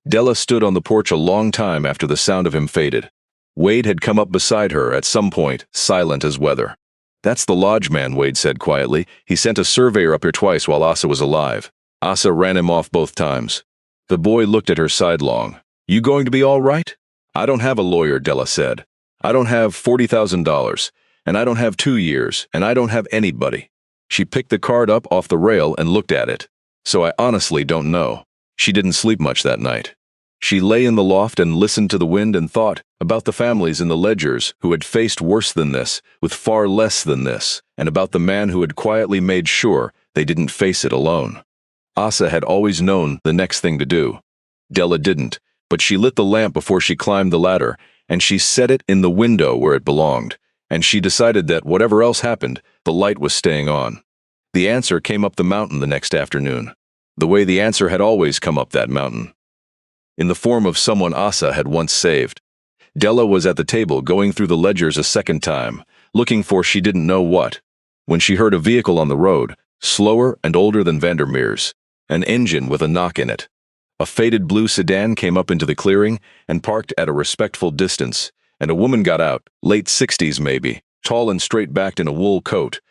Della stood on the porch a long time after the sound of him faded. Wade had come up beside her at some point, silent as weather. That's the lodge man, Wade said quietly. He sent a surveyor up here twice while Asa was alive. Asa ran him off both times. The boy looked at her sidelong. You going to be all right? I don't have a lawyer, Della said. I don't have $40,000, and I don't have 2 years, and I don't have anybody. She picked the card up off the rail and looked at it. So I honestly don't know. She didn't sleep much that night. She lay in the loft and listened to the wind and thought about the families in the ledgers who had faced worse than this, with far less than this, and about the man who had quietly made sure they didn't face it alone. Asa had always known the next thing to do. Della didn't, but she lit the lamp before she climbed the ladder, and she set it in the window where it belonged, and she decided that whatever else happened, the light was staying on. The answer came up the mountain the next afternoon, the way the answer had always come up that mountain. In the form of someone Asa had once saved. Della was at the table going through the ledgers a second time, looking for she didn't know what, when she heard a vehicle on the road, slower and older than Vandermeer's, an engine with a knock in it. A faded blue sedan came up into the clearing and parked at a respectful distance, and a woman got out, late 60s maybe, tall and straight-backed in a wool coat,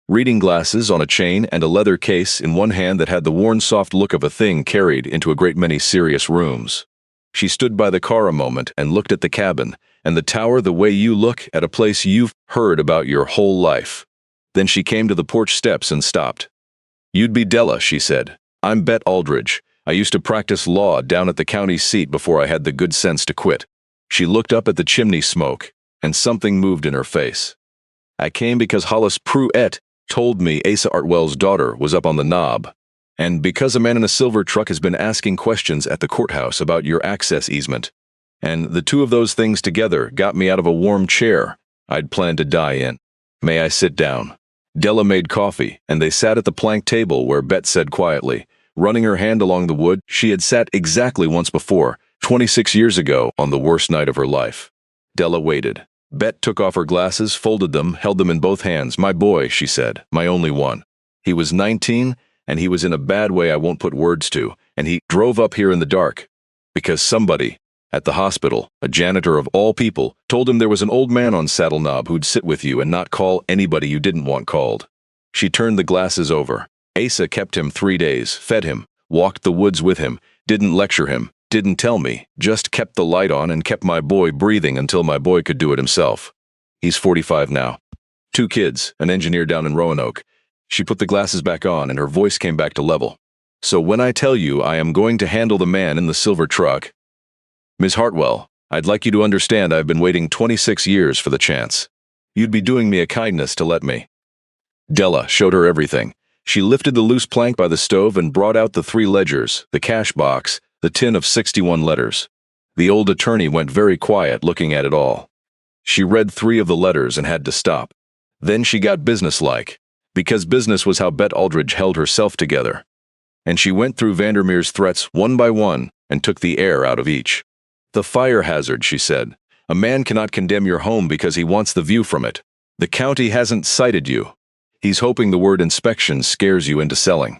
reading glasses on a chain and a leather case in one hand that had the worn soft look of a thing carried into a great many serious rooms. She stood by the car a moment and looked at the cabin, and the tower the way you look at a place you've heard about your whole life. Then she came to the porch steps and stopped. You'd be Della, she said. I'm Bet Aldridge. I used to practice law down at the county seat before I had the good sense to quit. She looked up at the chimney smoke, and something moved in her face. I came because Hollis Pruitt told me Asa Artwell's daughter was up on the knob, and because a man in a silver truck has been asking questions at the courthouse about your access easement. And the two of those things together got me out of a warm chair I'd planned to die in. May I sit down? Della made coffee, and they sat at the plank table where Bet said quietly, running her hand along the wood she had sat exactly once before, 26 years ago on the worst night of her life. Della waited. Bet took off her glasses, folded them, held them in both hands. My boy, she said, my only one. He was 19, and he was in a bad way I won't put words to, and he drove up here in the dark. Because somebody, at the hospital, a janitor of all people, told him there was an old man on Saddle Knob who'd sit with you and not call anybody you didn't want called. She turned the glasses over. Asa kept him 3 days, fed him, walked the woods with him, didn't lecture him, didn't tell me, just kept the light on and kept my boy breathing until my boy could do it himself. He's 45 now. 2 kids, an engineer down in Roanoke. She put the glasses back on and her voice came back to level. So when I tell you I am going to handle the man in the silver truck, Ms. Hartwell, I'd like you to understand I've been waiting 26 years for the chance. You'd be doing me a kindness to let me. Della showed her everything. She lifted the loose plank by the stove and brought out the 3 ledgers, the cash box, the tin of 61 letters. The old attorney went very quiet looking at it all. She read 3 of the letters and had to stop. Then she got businesslike, because business was how Bet Aldridge held herself together. And she went through Vandermeer's threats one by one and took the air out of each. The fire hazard, she said. A man cannot condemn your home because he wants the view from it. The county hasn't cited you. He's hoping the word inspection scares you into selling.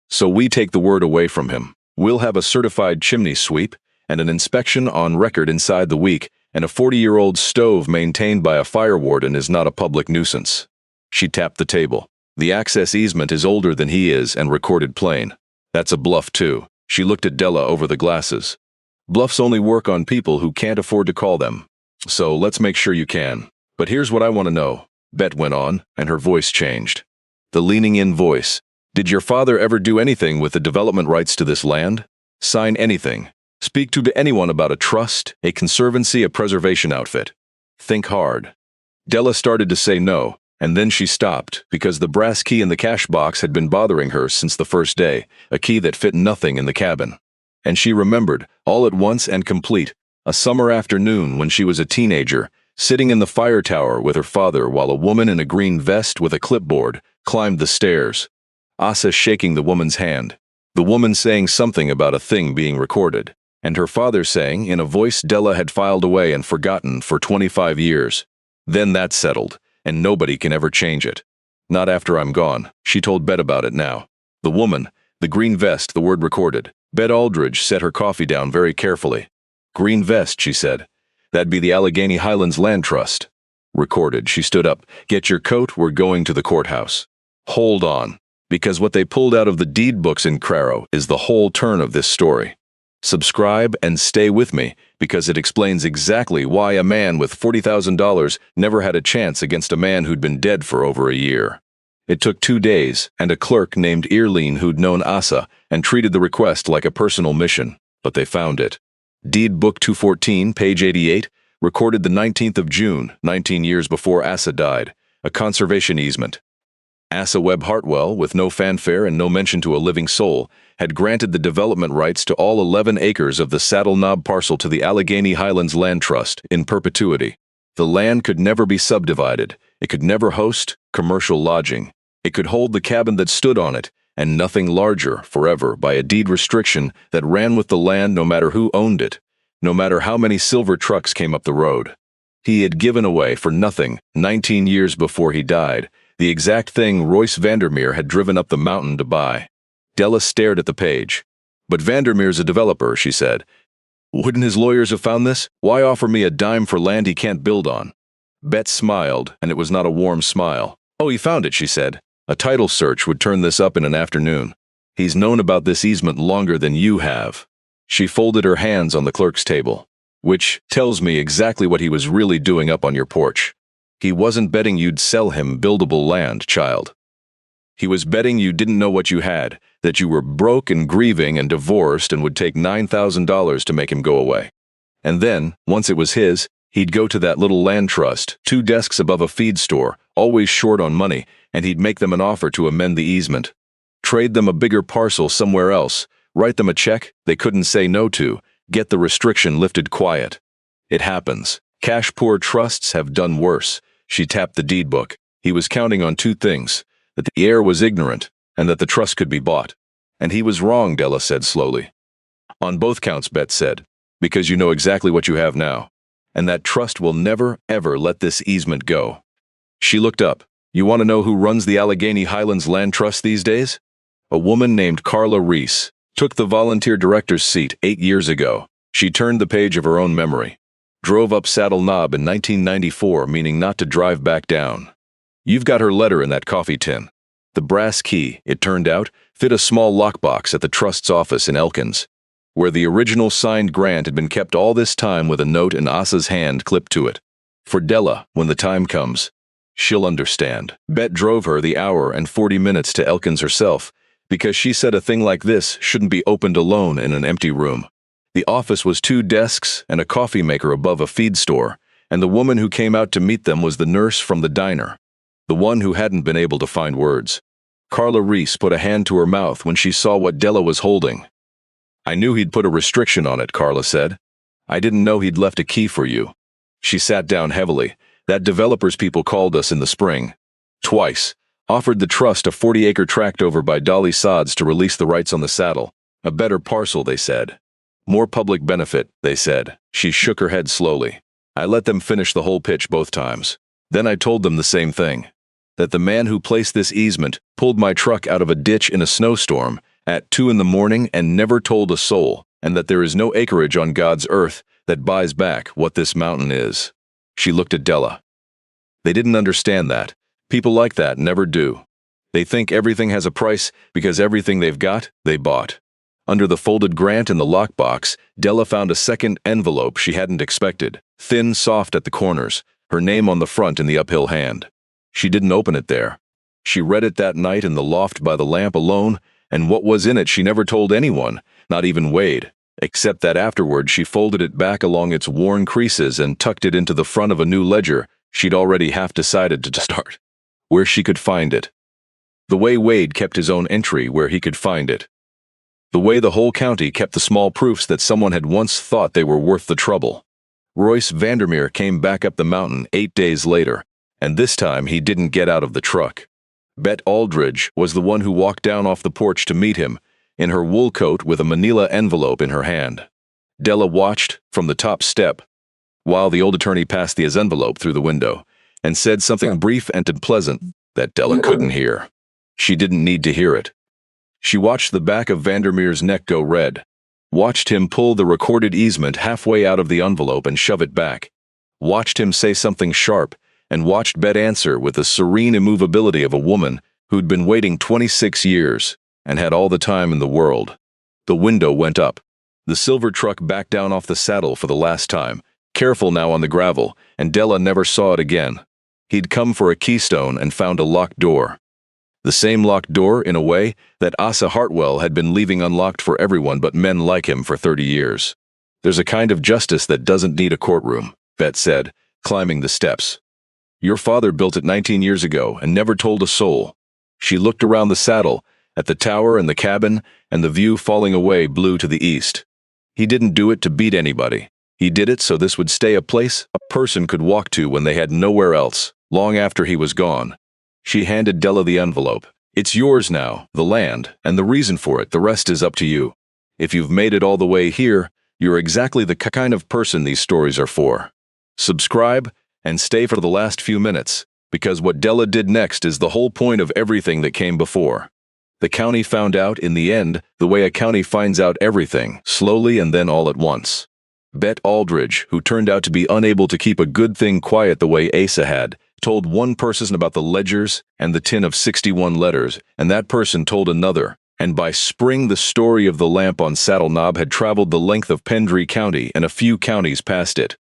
So we take the word away from him. We'll have a certified chimney sweep and an inspection on record inside the week, and a 40-year-old stove maintained by a fire warden is not a public nuisance. She tapped the table. The access easement is older than he is and recorded plain. That's a bluff too. She looked at Della over the glasses. Bluffs only work on people who can't afford to call them. So let's make sure you can. But here's what I want to know, Bet went on, and her voice changed. The leaning-in voice. Did your father ever do anything with the development rights to this land? Sign anything? Speak to anyone about a trust, a conservancy, a preservation outfit? Think hard. Della started to say no, and then she stopped because the brass key in the cash box had been bothering her since the first day, a key that fit nothing in the cabin. And she remembered, all at once and complete, a summer afternoon when she was a teenager, sitting in the fire tower with her father while a woman in a green vest with a clipboard climbed the stairs. Asa shaking the woman's hand, the woman saying something about a thing being recorded, and her father saying, in a voice Della had filed away and forgotten for 25 years, then that's settled, and nobody can ever change it. Not after I'm gone. She told Bet about it now. The woman, the green vest, the word recorded. Bet Aldridge set her coffee down very carefully. Green vest, she said. That'd be the Allegheny Highlands Land Trust. Recorded. She stood up. Get your coat, we're going to the courthouse. Hold on, because what they pulled out of the deed books in Craro is the whole turn of this story. Subscribe and stay with me, because it explains exactly why a man with $40,000 never had a chance against a man who'd been dead for over a year. It took 2 days, and a clerk named Earleen who'd known Asa and treated the request like a personal mission, but they found it. Deed Book 214, page 88, recorded the 19th of June, 19 years before Asa died, a conservation easement. Asa Webb Hartwell, with no fanfare and no mention to a living soul, had granted the development rights to all 11 acres of the Saddle Knob parcel to the Allegheny Highlands Land Trust in perpetuity. The land could never be subdivided. It could never host commercial lodging. It could hold the cabin that stood on it, and nothing larger, forever, by a deed restriction that ran with the land no matter who owned it, no matter how many silver trucks came up the road. He had given away for nothing, 19 years before he died, the exact thing Royce Vandermeer had driven up the mountain to buy. Della stared at the page. But Vandermeer's a developer, she said. Wouldn't his lawyers have found this? Why offer me a dime for land he can't build on? Bet smiled, and it was not a warm smile. Oh, he found it, she said. A title search would turn this up in an afternoon. He's known about this easement longer than you have. She folded her hands on the clerk's table. which tells me exactly what he was really doing up on your porch. He wasn't betting you'd sell him buildable land, child. He was betting you didn't know what you had, that you were broke and grieving and divorced and would take $9,000 to make him go away. And then, once it was his, he'd go to that little land trust, 2 desks above a feed store, always short on money, and he'd make them an offer to amend the easement. Trade them a bigger parcel somewhere else, write them a check they couldn't say no to, get the restriction lifted quiet. It happens. Cash-poor trusts have done worse. She tapped the deed book. He was counting on 2 things, that the heir was ignorant and that the trust could be bought. And he was wrong, Della said slowly. On both counts, Bet said, because you know exactly what you have now. And that trust will never, ever let this easement go. She looked up. You want to know who runs the Allegheny Highlands Land Trust these days? A woman named Carla Reese took the volunteer director's seat 8 years ago. She turned the page of her own memory. Drove up Saddle Knob in 1994, meaning not to drive back down. You've got her letter in that coffee tin. The brass key, it turned out, fit a small lockbox at the trust's office in Elkins, where the original signed grant had been kept all this time with a note in Asa's hand clipped to it. For Della, when the time comes, she'll understand. Bet drove her the hour and 40 minutes to Elkins herself, because she said a thing like this shouldn't be opened alone in an empty room. The office was 2 desks and a coffee maker above a feed store, and the woman who came out to meet them was the nurse from the diner, the one who hadn't been able to find words. Carla Reese put a hand to her mouth when she saw what Della was holding. I knew he'd put a restriction on it, Carla said. I didn't know he'd left a key for you. She sat down heavily. That developer's people called us in the spring. Twice. Offered the trust a 40-acre tract over by Dolly Sods to release the rights on the saddle. A better parcel, they said. More public benefit, they said. She shook her head slowly. I let them finish the whole pitch both times. Then I told them the same thing. That the man who placed this easement pulled my truck out of a ditch in a snowstorm at 2 in the morning and never told a soul, and that there is no acreage on God's earth that buys back what this mountain is. She looked at Della. They didn't understand that. People like that never do. They think everything has a price because everything they've got, they bought. Under the folded grant in the lockbox, Della found a second envelope she hadn't expected, thin, soft at the corners, her name on the front in the uphill hand. She didn't open it there. She read it that night in the loft by the lamp alone, and what was in it she never told anyone, not even Wade, except that afterward she folded it back along its worn creases and tucked it into the front of a new ledger she'd already half decided to start, where she could find it. The way Wade kept his own entry where he could find it. The way the whole county kept the small proofs that someone had once thought they were worth the trouble. Royce Vandermeer came back up the mountain 8 days later, and this time he didn't get out of the truck. Bet Aldridge was the one who walked down off the porch to meet him, in her wool coat with a manila envelope in her hand. Della watched from the top step, while the old attorney passed the envelope through the window, and said something brief and unpleasant that Della couldn't hear. She didn't need to hear it. She watched the back of Vandermeer's neck go red, watched him pull the recorded easement halfway out of the envelope and shove it back, watched him say something sharp, and watched Bet answer with the serene immovability of a woman who'd been waiting 26 years and had all the time in the world. The window went up. The silver truck backed down off the saddle for the last time, careful now on the gravel, and Della never saw it again. He'd come for a keystone and found a locked door. The same locked door, in a way, that Asa Hartwell had been leaving unlocked for everyone but men like him for 30 years. There's a kind of justice that doesn't need a courtroom, Bet said, climbing the steps. Your father built it 19 years ago and never told a soul. She looked around the saddle, at the tower and the cabin, and the view falling away blue to the east. He didn't do it to beat anybody. He did it so this would stay a place a person could walk to when they had nowhere else, long after he was gone. She handed Della the envelope. It's yours now, the land, and the reason for it. The rest is up to you. If you've made it all the way here, you're exactly the kind of person these stories are for. Subscribe and stay for the last few minutes, because what Della did next is the whole point of everything that came before. The county found out, in the end, the way a county finds out everything, slowly and then all at once. Bet Aldridge, who turned out to be unable to keep a good thing quiet the way Asa had, told one person about the ledgers and the tin of 61 letters, and that person told another, And by spring, the story of the lamp on Saddle Knob had traveled the length of Pendry County and a few counties past it.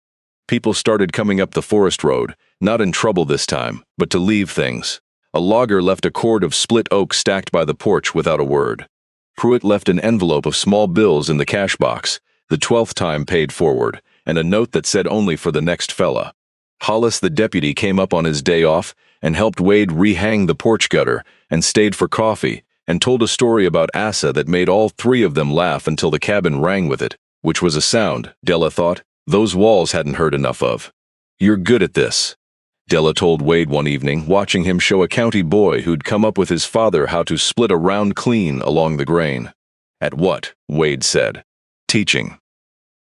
People started coming up the forest road, not in trouble this time, but to leave things. A logger left a cord of split oak stacked by the porch without a word. Pruitt left an envelope of small bills in the cash box, the 12th time paid forward, and a note that said only for the next fella. Hollis the deputy came up on his day off and helped Wade rehang the porch gutter and stayed for coffee and told a story about Asa that made all three of them laugh until the cabin rang with it, which was a sound, Della thought, those walls hadn't heard enough of. "You're good at this," Della told Wade one evening, watching him show a county boy who'd come up with his father how to split a round clean along the grain. "At what?" Wade said. "Teaching."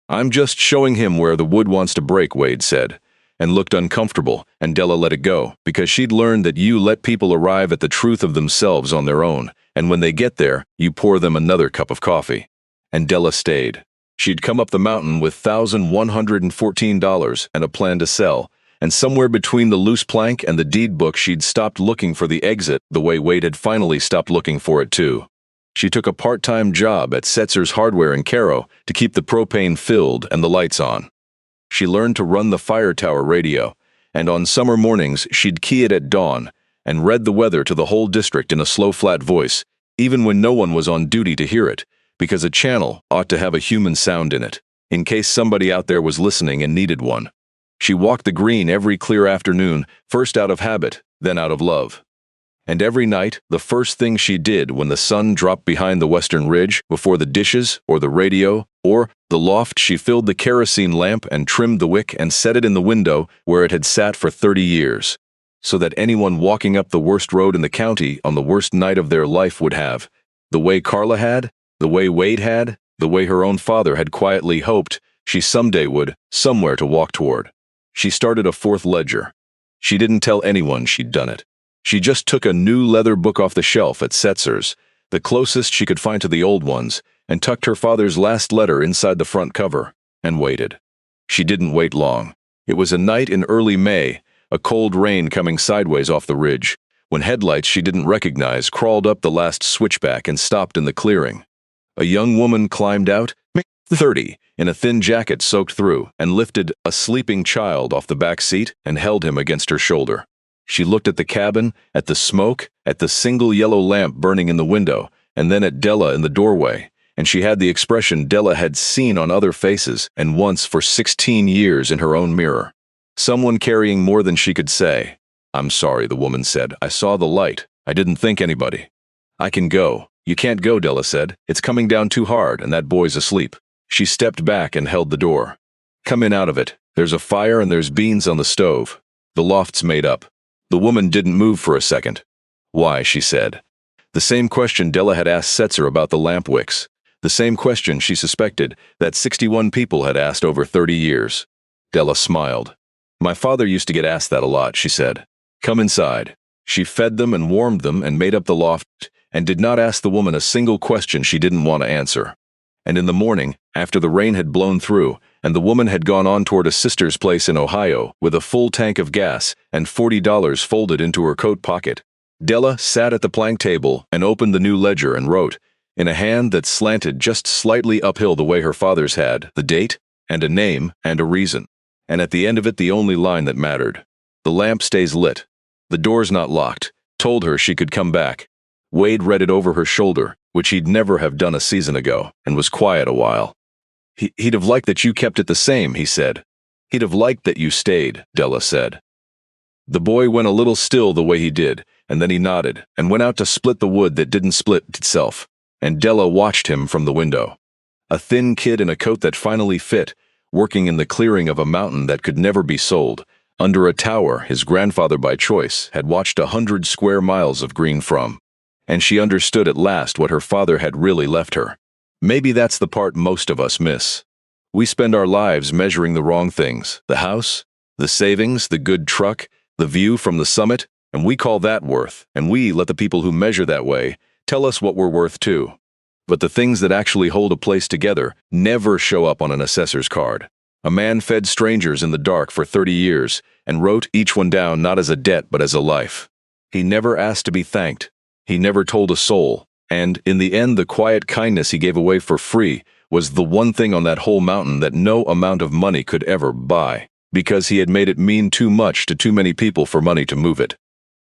"I'm just showing him where the wood wants to break," Wade said, and looked uncomfortable, and Della let it go, because she'd learned that you let people arrive at the truth of themselves on their own, and when they get there, you pour them another cup of coffee. And Della stayed. She'd come up the mountain with $1,114 and a plan to sell, and somewhere between the loose plank and the deed book she'd stopped looking for the exit the way Wade had finally stopped looking for it too. She took a part-time job at Setzer's Hardware in Cairo to keep the propane filled and the lights on. She learned to run the fire tower radio, and on summer mornings she'd key it at dawn and read the weather to the whole district in a slow, flat voice, even when no one was on duty to hear it, because a channel ought to have a human sound in it, in case somebody out there was listening and needed one. She walked the green every clear afternoon, first out of habit, then out of love. And every night, the first thing she did when the sun dropped behind the western ridge, before the dishes, or the radio, or the loft, she filled the kerosene lamp and trimmed the wick and set it in the window where it had sat for 30 years, so that anyone walking up the worst road in the county on the worst night of their life would have, the way Carla had, the way Wade had, the way her own father had quietly hoped she someday would, somewhere to walk toward. She started a fourth ledger. She didn't tell anyone she'd done it. She just took a new leather book off the shelf at Setzer's, the closest she could find to the old ones, and tucked her father's last letter inside the front cover, and waited. She didn't wait long. It was a night in early May, a cold rain coming sideways off the ridge, when headlights she didn't recognize crawled up the last switchback and stopped in the clearing. A young woman climbed out, 30, in a thin jacket soaked through, and lifted a sleeping child off the back seat and held him against her shoulder. She looked at the cabin, at the smoke, at the single yellow lamp burning in the window, and then at Della in the doorway, and she had the expression Della had seen on other faces and once for 16 years in her own mirror. Someone carrying more than she could say. "I'm sorry," the woman said. "I saw the light. I didn't think anybody." "I can go." "You can't go," Della said. "It's coming down too hard, and that boy's asleep." She stepped back and held the door. "Come in out of it. There's a fire and there's beans on the stove. The loft's made up." The woman didn't move for a second. "Why?" she said. The same question Della had asked Setzer about the lamp wicks. The same question she suspected that 61 people had asked over 30 years. Della smiled. "My father used to get asked that a lot," she said. "Come inside." She fed them and warmed them and made up the loft, and did not ask the woman a single question she didn't want to answer. And in the morning, after the rain had blown through, and the woman had gone on toward a sister's place in Ohio with a full tank of gas and $40 folded into her coat pocket, Della sat at the plank table and opened the new ledger and wrote, in a hand that slanted just slightly uphill the way her father's had, the date, and a name, and a reason. And at the end of it, the only line that mattered. "The lamp stays lit. The door's not locked. Told her she could come back." Wade read it over her shoulder, which he'd never have done a season ago, and was quiet a while. He'd have liked that you kept it the same," he said. "He'd have liked that you stayed," Della said. The boy went a little still the way he did, and then he nodded, and went out to split the wood that didn't split itself, and Della watched him from the window. A thin kid in a coat that finally fit, working in the clearing of a mountain that could never be sold, under a tower his grandfather by choice had watched 100 square miles of green from. And she understood at last what her father had really left her. Maybe that's the part most of us miss. We spend our lives measuring the wrong things, the house, the savings, the good truck, the view from the summit, and we call that worth, and we let the people who measure that way tell us what we're worth too. But the things that actually hold a place together never show up on an assessor's card. A man fed strangers in the dark for 30 years and wrote each one down not as a debt but as a life. He never asked to be thanked. He never told a soul. And, in the end, the quiet kindness he gave away for free was the one thing on that whole mountain that no amount of money could ever buy, because he had made it mean too much to too many people for money to move it.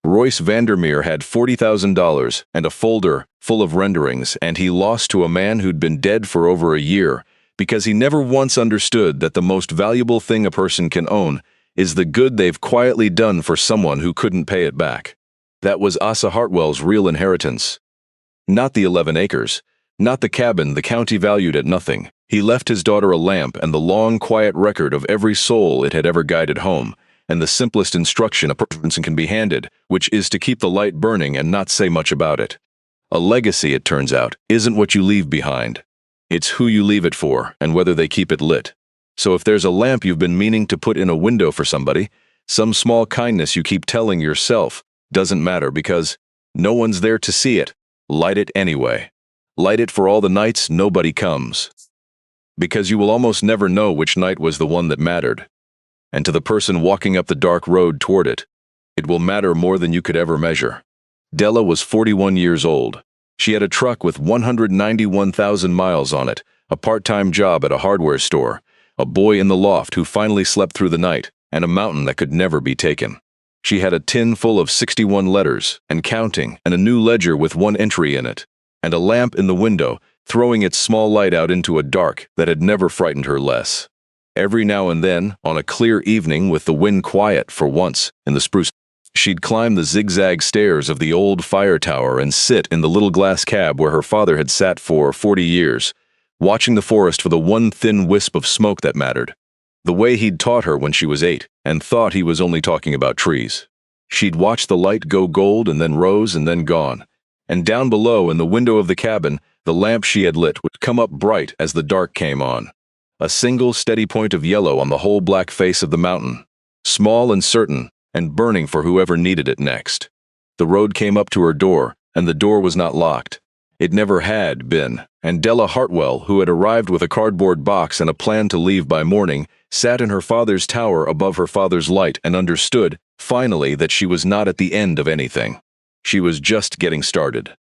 Royce Vandermeer had $40,000 and a folder full of renderings, and he lost to a man who'd been dead for over a year because he never once understood that the most valuable thing a person can own is the good they've quietly done for someone who couldn't pay it back. That was Asa Hartwell's real inheritance. Not the 11 acres, not the cabin the county valued at nothing. He left his daughter a lamp and the long, quiet record of every soul it had ever guided home, and the simplest instruction a person can be handed, which is to keep the light burning and not say much about it. A legacy, it turns out, isn't what you leave behind. It's who you leave it for and whether they keep it lit. So if there's a lamp you've been meaning to put in a window for somebody, some small kindness you keep telling yourself doesn't matter because no one's there to see it. Light it anyway. Light it for all the nights nobody comes. Because you will almost never know which night was the one that mattered. And to the person walking up the dark road toward it, it will matter more than you could ever measure. Della was 41 years old. She had a truck with 191,000 miles on it, a part-time job at a hardware store, a boy in the loft who finally slept through the night, and a mountain that could never be taken. She had a tin full of 61 letters, and counting, and a new ledger with one entry in it, and a lamp in the window, throwing its small light out into a dark that had never frightened her less. Every now and then, on a clear evening with the wind quiet for once in the spruce, she'd climb the zigzag stairs of the old fire tower and sit in the little glass cab where her father had sat for 40 years, watching the forest for the one thin wisp of smoke that mattered, the way he'd taught her when she was 8 and thought he was only talking about trees. She'd watch the light go gold and then rose and then gone, and down below in the window of the cabin, the lamp she had lit would come up bright as the dark came on. A single steady point of yellow on the whole black face of the mountain, small and certain, and burning for whoever needed it next. The road came up to her door, and the door was not locked. It never had been, and Della Hartwell, who had arrived with a cardboard box and a plan to leave by morning, sat in her father's tower above her father's light and understood, finally, that she was not at the end of anything. She was just getting started.